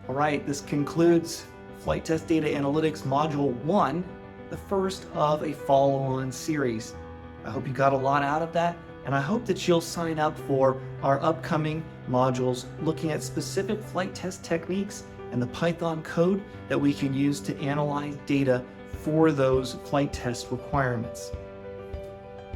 All right, this concludes Flight Test Data Analytics Module 1, the first of a follow-on series. I hope you got a lot out of that, and I hope that you'll sign up for our upcoming modules looking at specific flight test techniques and the Python code that we can use to analyze data for those flight test requirements.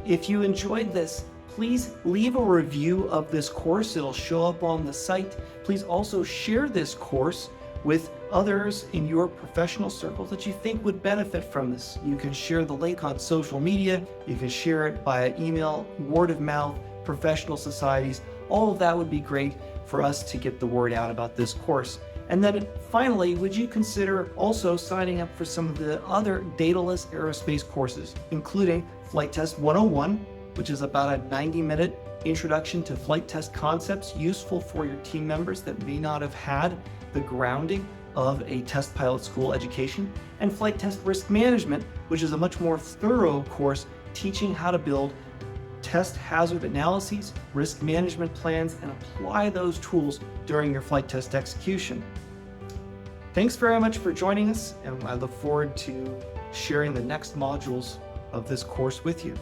If you enjoyed this, please leave a review of this course. It'll show up on the site. Please also share this course with others in your professional circle that you think would benefit from this. You can share the link on social media. You can share it via email, word of mouth, professional societies. All of that would be great for us to get the word out about this course. And then finally, would you consider also signing up for some of the other dataless aerospace courses, including Flight Test 101, which is about a 90-minute introduction to flight test concepts useful for your team members that may not have had the grounding of a test pilot school education, and Flight Test Risk Management, which is a much more thorough course teaching how to build test hazard analyses, risk management plans, and apply those tools during your flight test execution. Thanks very much for joining us, and I look forward to sharing the next modules of this course with you.